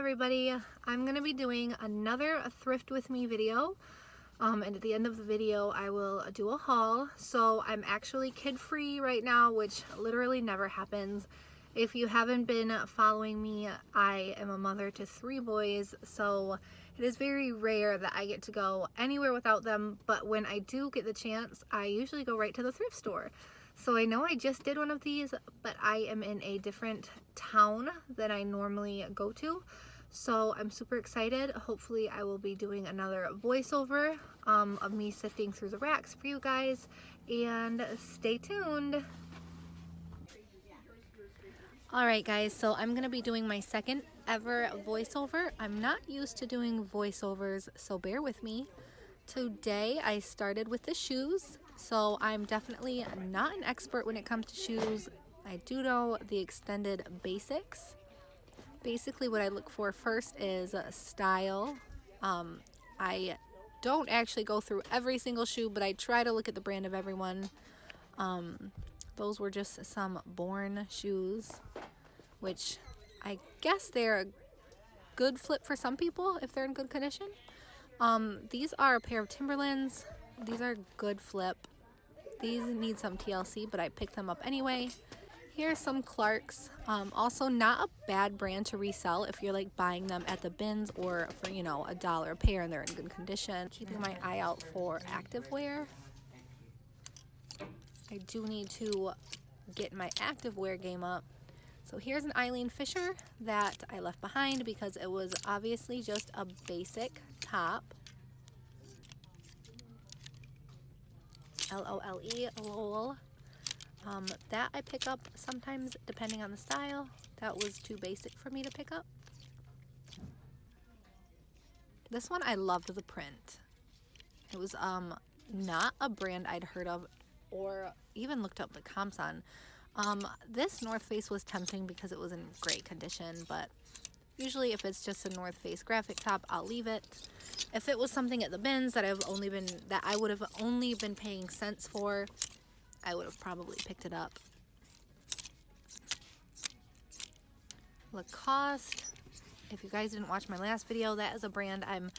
everybody, I'm going to be doing another Thrift with me video, and at the end of the video I will do a haul. So I'm actually kid-free right now, which literally never happens. If you haven't been following me, I am a mother to 3 boys, so it is very rare that I get to go anywhere without them, but when I do get the chance, I usually go right to the thrift store. So I know I just did one of these, but I am in a different town than I normally go to. So I'm super excited. Hopefully I will be doing another voiceover of me sifting through the racks for you guys, and stay tuned. Alright guys, so I'm going to be doing my second ever voiceover. I'm not used to doing voiceovers, so bear with me. Today I started with the shoes. So I'm definitely not an expert when it comes to shoes. I do know the extended basics. Basically what I look for first is style. I don't actually go through every single shoe, but I try to look at the brand of everyone. Those were just some Born shoes, which I guess they're a good flip for some people if they're in good condition. These are a pair of Timberlands. These are good flip. These need some TLC, but I picked them up anyway. Here's some Clarks. Also not a bad brand to resell if you're like buying them at the bins or for, you know, $1 a pair and they're in good condition. Keeping my eye out for activewear. I do need to get my activewear game up. So here's an Eileen Fisher that I left behind because it was obviously just a basic top. L-O-L-E, lol. That I pick up sometimes depending on the style. That was too basic for me to pick up. This one I loved the print. It was not a brand I'd heard of or even looked up the comps on. This North Face was tempting because it was in great condition, but usually if it's just a North Face graphic top, I'll leave it. If it was something at the bins that I would have only been paying cents for, I would have probably picked it up. Lacoste. If you guys didn't watch my last video, that is a brand I'm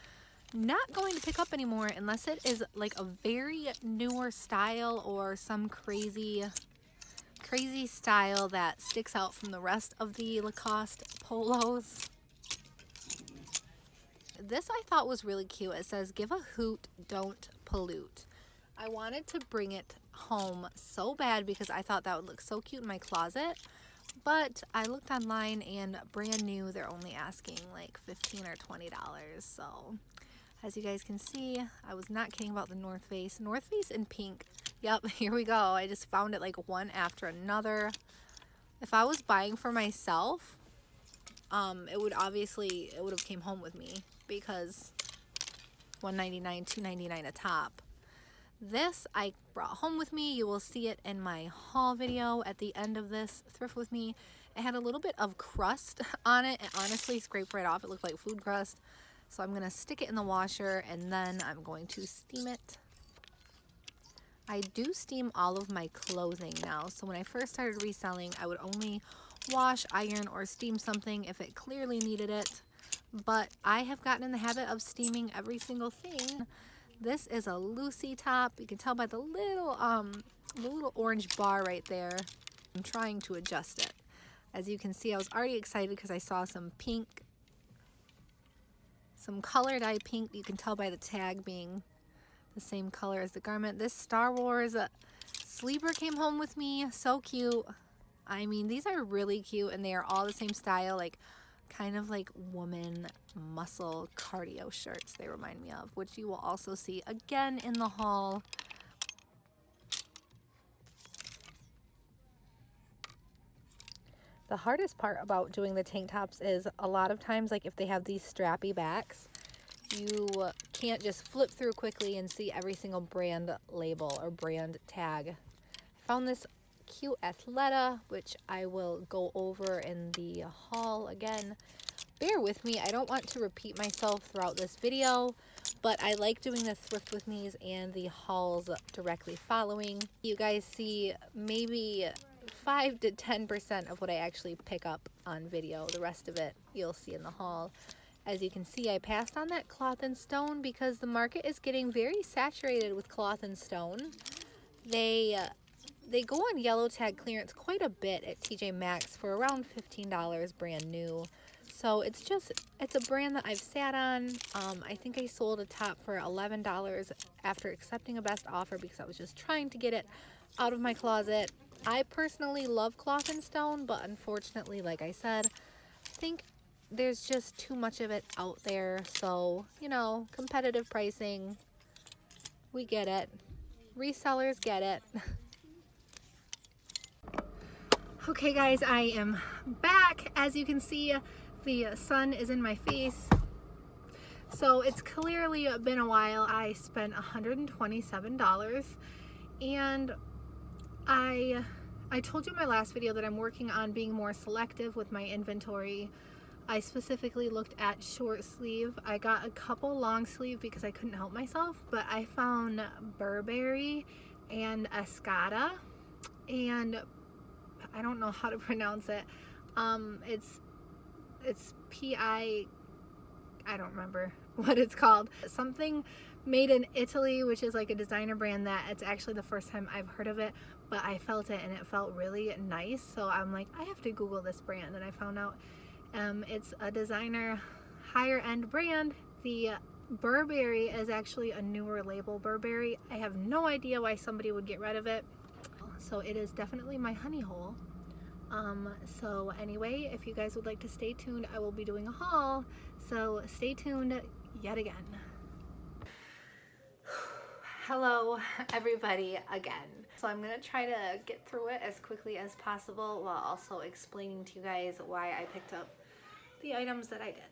not going to pick up anymore unless it is like a very newer style or some crazy style that sticks out from the rest of the Lacoste polos. This I thought was really cute. It says, "Give a hoot, don't pollute." I wanted to bring it home so bad because I thought that would look so cute in my closet, but I looked online and brand new, they're only asking like $15 or $20. So as you guys can see, I was not kidding about the North Face. North Face in pink. Yep, here we go. I just found it like one after another. If I was buying for myself, it would have came home with me because $1.99, $2.99 a top. This I brought home with me. You will see it in my haul video at the end of this Thrift with me. It had a little bit of crust on it. It honestly scraped right off. It looked like food crust. So I'm going to stick it in the washer and then I'm going to steam it. I do steam all of my clothing now. So when I first started reselling, I would only wash, iron, or steam something if it clearly needed it. But I have gotten in the habit of steaming every single thing. This is a Lucy top. You can tell by the little orange bar right there. I'm trying to adjust it. As you can see, I was already excited because I saw some pink, some colored eye pink. You can tell by the tag being the same color as the garment. This Star Wars sleeper came home with me. So cute. I mean, these are really cute and they are all the same style, like kind of like woman muscle cardio shirts they remind me of, which you will also see again in the haul. The hardest part about doing the tank tops is a lot of times, like if they have these strappy backs, you can't just flip through quickly and see every single brand label or brand tag. I found this cute Athleta, which I will go over in the haul again. Bear with me, I don't want to repeat myself throughout this video, but I like doing the Thrift with me's and the hauls directly following. You guys see maybe 5 to 10% of what I actually pick up on video. The rest of it you'll see in the haul. As you can see, I passed on that cloth and stone because the market is getting very saturated with cloth and stone. They go on yellow tag clearance quite a bit at TJ Maxx for around $15 brand new. So it's a brand that I've sat on. I think I sold a top for $11 after accepting a best offer because I was just trying to get it out of my closet. I personally love cloth and stone, but unfortunately, like I said, I think there's just too much of it out there. So, you know, competitive pricing, we get it. Resellers get it. Okay guys, I am back. As you can see, the sun is in my face. So it's clearly been a while. I spent $127 and I told you in my last video that I'm working on being more selective with my inventory. I specifically looked at short sleeve. I got a couple long sleeve because I couldn't help myself, but I found Burberry and Escada, and I don't know how to pronounce it. It's P-I don't remember what it's called. Something made in Italy, which is like a designer brand that it's actually the first time I've heard of it, but I felt it and it felt really nice. So I'm like, I have to Google this brand, and I found out it's a designer higher end brand. The Burberry is actually a newer label, Burberry. I have no idea why somebody would get rid of it. So it is definitely my honey hole. So anyway, if you guys would like to stay tuned, I will be doing a haul. So stay tuned yet again. Hello everybody again. So I'm gonna try to get through it as quickly as possible while also explaining to you guys why I picked up the items that I did.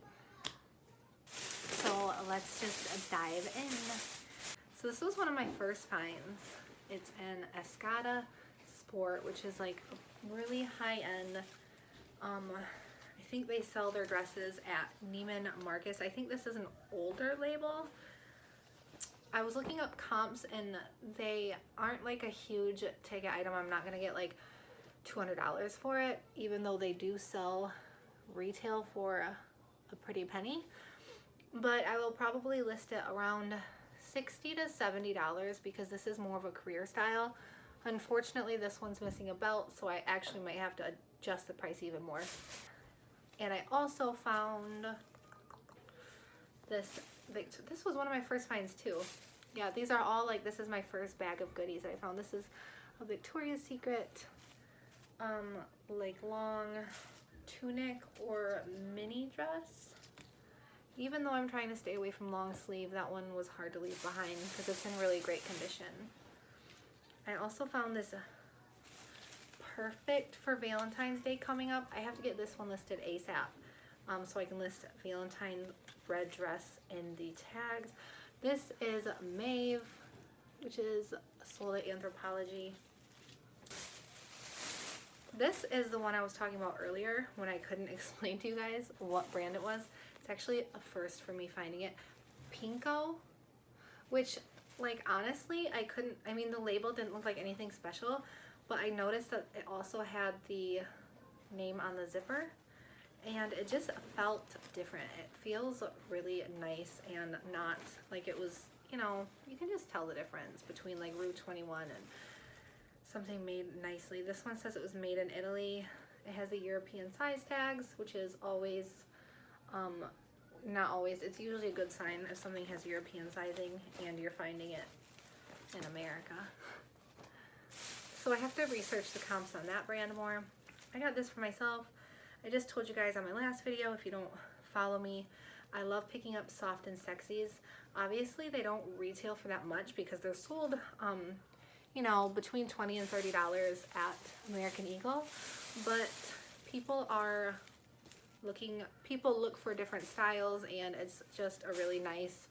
So let's just dive in. So this was one of my first finds. It's an Escada Sport, which is like really high end. I think they sell their dresses at Neiman Marcus. I think this is an older label. I was looking up comps and they aren't like a huge ticket item. I'm not gonna get like $200 for it, even though they do sell retail for a pretty penny. But I will probably list it around $60 to $70 because this is more of a career style. Unfortunately, this one's missing a belt, so I actually might have to adjust the price even more. And I also found this. This was one of my first finds too. Yeah, these are all like, this is my first bag of goodies that I found. This is a Victoria's Secret like long tunic or mini dress. Even though I'm trying to stay away from long sleeve, that one was hard to leave behind because it's in really great condition. I also found this perfect for Valentine's Day coming up. I have to get this one listed ASAP so I can list Valentine red dress in the tags. This is Maeve, which is sold at Anthropologie. This is the one I was talking about earlier when I couldn't explain to you guys what brand it was. It's actually a first for me finding it. Pinko, which like honestly I mean the label didn't look like anything special, but I noticed that it also had the name on the zipper and it just felt different. It feels really nice and not like it was, you know, you can just tell the difference between like Rue 21 and something made nicely. This one says it was made in Italy. It has the European size tags, which is always not always, it's usually a good sign if something has European sizing and you're finding it in America. So I have to research the comps on that brand more. I got this for myself. I just told you guys on my last video, if you don't follow me, I love picking up soft and sexies. Obviously they don't retail for that much because they're sold you know, between $20 and $30 at American Eagle, but people look for different styles and it's just a really nice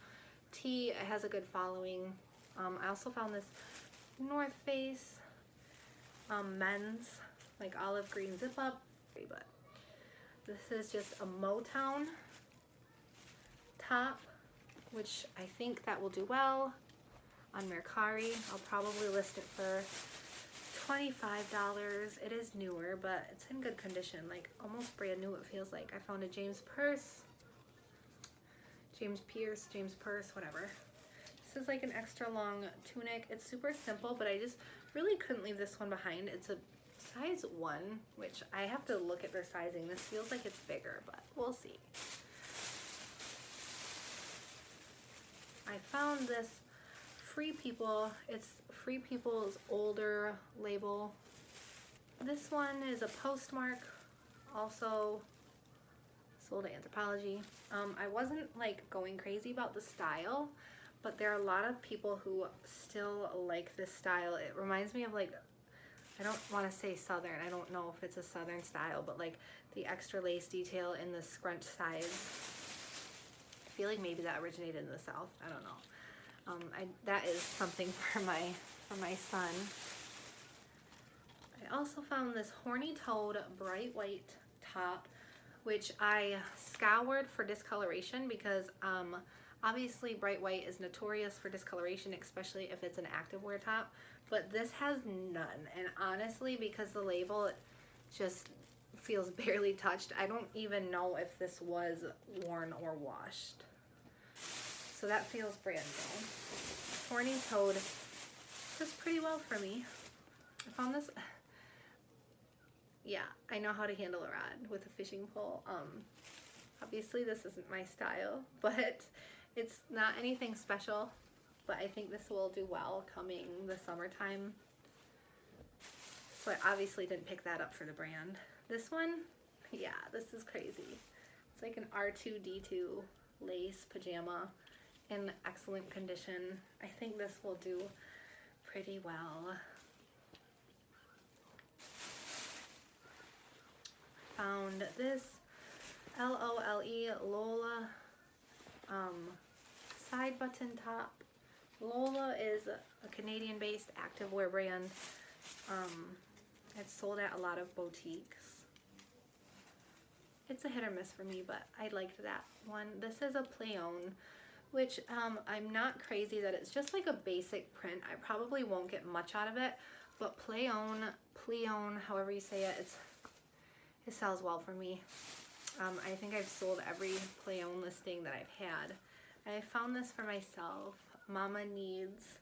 tee. It has a good following. I also found this North Face men's like olive green zip up, but this is just a Motown top, which I think that will do well on Mercari. I'll probably list it for $25. It is newer, but it's in good condition, like almost brand new it feels like. I found a James Pierce, whatever. This is like an extra long tunic. It's super simple, but I just really couldn't leave this one behind. It's a size 1, which I have to look at their sizing. This feels like it's bigger, but we'll see. I found this Free People. It's Free People's older label. This one is a Postmark, also sold at Anthropologie. I wasn't like going crazy about the style, but there are a lot of people who still like this style. It reminds me of like, I don't want to say Southern. I don't know if it's a Southern style, but like the extra lace detail in the scrunch sides. I feel like maybe that originated in the South. I don't know. That is something for my son. I also found this horny-toed bright white top, which I scoured for discoloration because obviously bright white is notorious for discoloration, especially if it's an activewear top, but this has none. And honestly, because the label just feels barely touched, I don't even know if this was worn or washed. So that feels brand new. Horny toed does pretty well for me. I found this. Yeah, I know how to handle a rod with a fishing pole. Obviously this isn't my style, but it's not anything special. But I think this will do well coming the summertime. So I obviously didn't pick that up for the brand. This one, yeah, this is crazy. It's like an R2-D2 lace pajama in excellent condition. I think this will do pretty well. Found this Lola side button top. Lola is a Canadian-based activewear brand. It's sold at a lot of boutiques. It's a hit or miss for me, but I liked that one. This is a Pleon, which I'm not crazy that it's just like a basic print. I probably won't get much out of it, but Pleon, however you say it, it sells well for me. I think I've sold every Pleon listing that I've had. I found this for myself. Mama needs,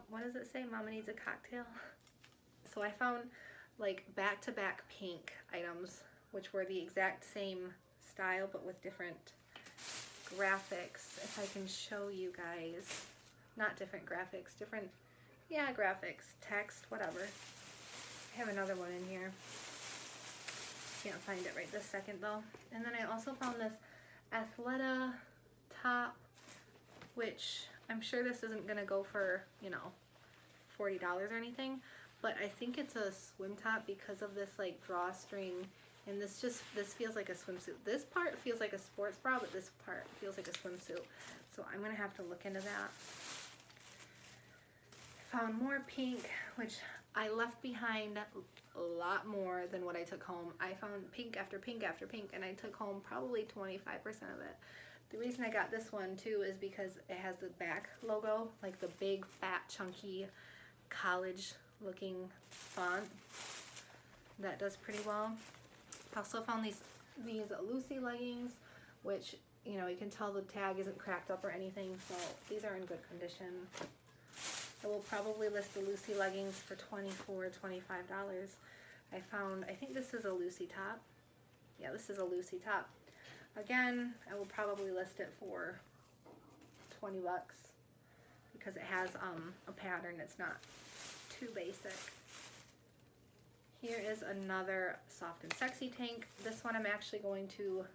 what does it say? Mama needs a cocktail. So I found like back-to-back pink items, which were the exact same style, but with different graphics. If I can show you guys, not different graphics, different, yeah, graphics, text, whatever. I have another one in here. Can't find it right this second though. And then I also found this Athleta top, which I'm sure this isn't gonna go for, you know, $40 or anything, but I think it's a swim top because of this like drawstring, and this feels like a swimsuit. This part feels like a sports bra, but this part feels like a swimsuit. So I'm gonna have to look into that. I found more pink, which I left behind a lot more than what I took home. I found pink after pink after pink, and I took home probably 25% of it. The reason I got this one too is because it has the back logo, like the big, fat, chunky, college looking font. That does pretty well. I also found these Lucy leggings, which, you know, you can tell the tag isn't cracked up or anything, so these are in good condition. I will probably list the Lucy leggings for $24, $25. I think this is a Lucy top. Yeah, this is a Lucy top. Again, I will probably list it for 20 bucks because it has a pattern. It's not too basic. Here is another soft and sexy tank. This one I'm actually going to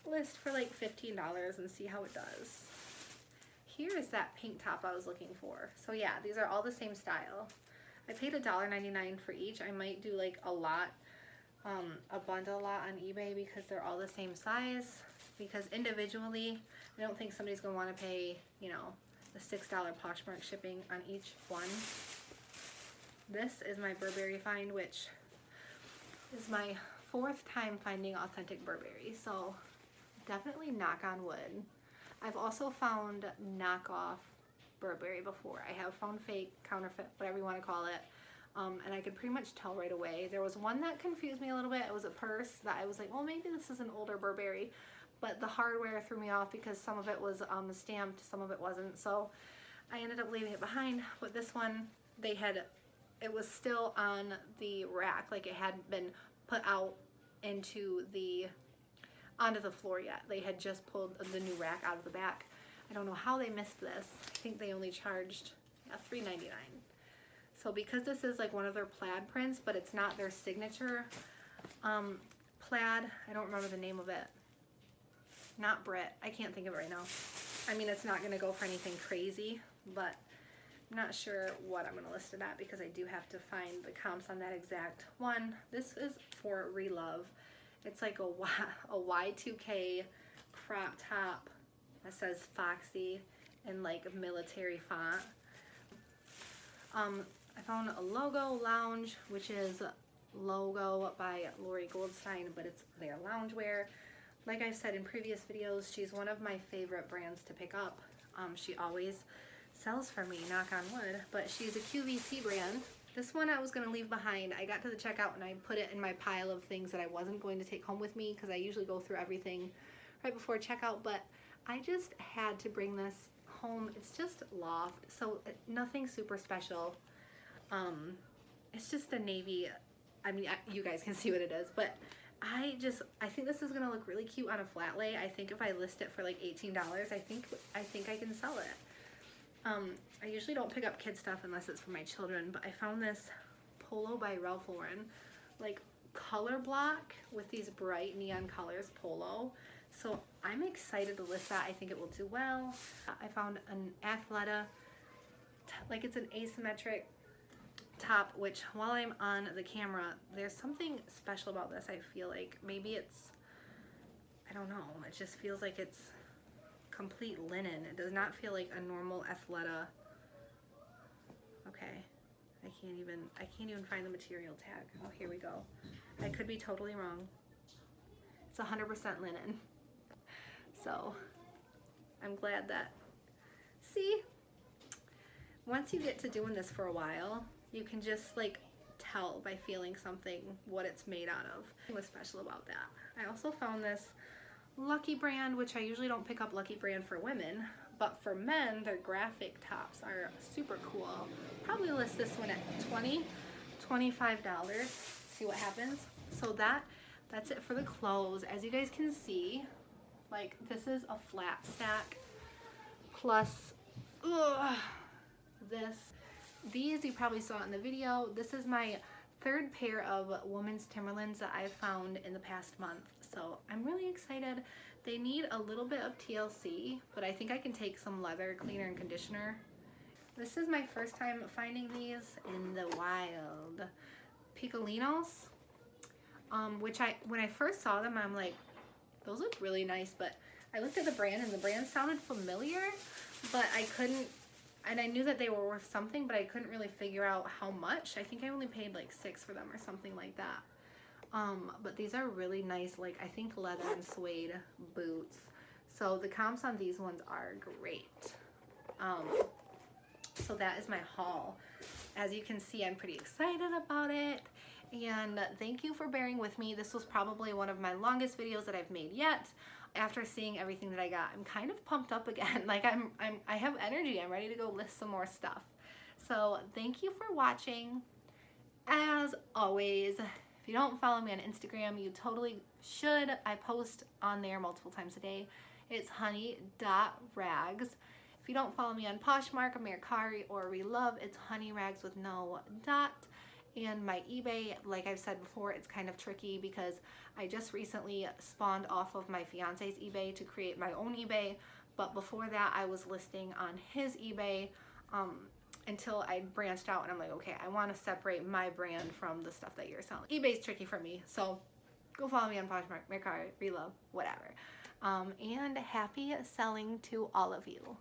list for like $15 and see how it does. Here is that pink top I was looking for. So yeah, these are all the same style. I paid $1.99 for each. I might do like a bundle lot on eBay because they're all the same size. Because individually, I don't think somebody's gonna want to pay, you know, the $6 Poshmark shipping on each one. This is my Burberry find, which is my 4th time finding authentic Burberry. So definitely knock on wood. I've also found knockoff Burberry before. I have found fake, counterfeit, whatever you want to call it. and I could pretty much tell right away. There was one that confused me a little bit. It was a purse that I was like, well, maybe this is an older Burberry, but the hardware threw me off because some of it was stamped, some of it wasn't. So I ended up leaving it behind. But this one, it was still on the rack, like it hadn't been put out onto the floor yet. They had just pulled the new rack out of the back. I don't know how they missed this. I think they only charged $3.99. So because this is like one of their plaid prints, but it's not their signature plaid, I don't remember the name of it. Not Brit, I can't think of it right now. I mean, it's not gonna go for anything crazy, but I'm not sure what I'm gonna list it at because I do have to find the comps on that exact one. This is for Relove. It's like a Y2K crop top that says Foxy in like military font. I found a Logo Lounge, which is Logo by Lori Goldstein, but it's their loungewear. Like I've said in previous videos, she's one of my favorite brands to pick up. She always sells for me, knock on wood, but she's a QVC brand. This one I was going to leave behind. I got to the checkout and I put it in my pile of things that I wasn't going to take home with me because I usually go through everything right before checkout, but I just had to bring this home. It's just loft, so nothing super special. It's just a navy. I mean, you guys can see what it is, but I think this is gonna look really cute on a flat lay. I think if I list it for like $18, I think I can sell it. I usually don't pick up kid stuff unless it's for my children, but I found this polo by Ralph Lauren, like color block with these bright neon colors polo. So I'm excited to list that. I think it will do well. I found an Athleta, like it's an asymmetric top, which while I'm on the camera, there's something special about this. I feel like maybe it's, I don't know, it just feels like it's complete linen. It does not feel like a normal Athleta. Okay, I can't even find the material tag. Oh, here we go. I could be totally wrong. It's 100% linen. So I'm glad that, see, once you get to doing this for a while, you can just like tell by feeling something what it's made out of. What's special about that? I also found this Lucky brand, which I usually don't pick up Lucky brand for women, but for men, their graphic tops are super cool. Probably list this one at $25. See what happens. So that's it for the clothes. As you guys can see, like this is a flat stack plus these you probably saw in the video. This is my third pair of women's Timberlands that I've found in the past month. So I'm really excited. They need a little bit of TLC, but I think I can take some leather cleaner and conditioner. This is my first time finding these in the wild. Picolinos, which when I first saw them, I'm like, those look really nice, but I looked at the brand and the brand sounded familiar, but I couldn't, and I knew that they were worth something, but I couldn't really figure out how much. I think I only paid like $6 for them or something like that. But these are really nice, like I think leather and suede boots. So the comps on these ones are great. So that is my haul. As you can see, I'm pretty excited about it. And thank you for bearing with me. This was probably one of my longest videos that I've made yet. After seeing everything that I got, I'm kind of pumped up again. Like I have energy. I'm ready to go list some more stuff. So thank you for watching. As always, if you don't follow me on Instagram, you totally should. I post on there multiple times a day. It's honey.rags. If you don't follow me on Poshmark, Mercari, or Relove, it's honeyrags with no dot. And my eBay, like I've said before, it's kind of tricky because I just recently spawned off of my fiance's eBay to create my own eBay. But before that, I was listing on his eBay until I branched out and I'm like, okay, I want to separate my brand from the stuff that you're selling. eBay's tricky for me, so go follow me on Poshmark, Mercari, Relove, whatever. And happy selling to all of you.